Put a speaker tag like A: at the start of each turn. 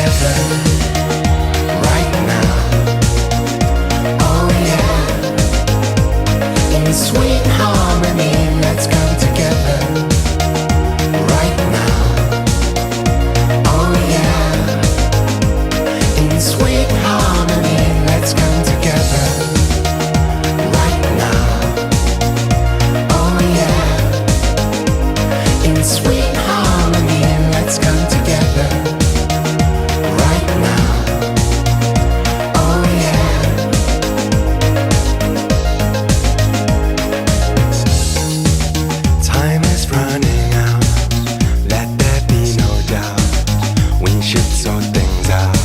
A: together right now. Oh yeah, in sweet harmony, let's come together right now. Oh yeah, in sweet harmony, let's come together right now. Oh yeah, in sweet harmony, let's come together right now. Oh yeah. Time is running out, let there be no doubt. We should sort things out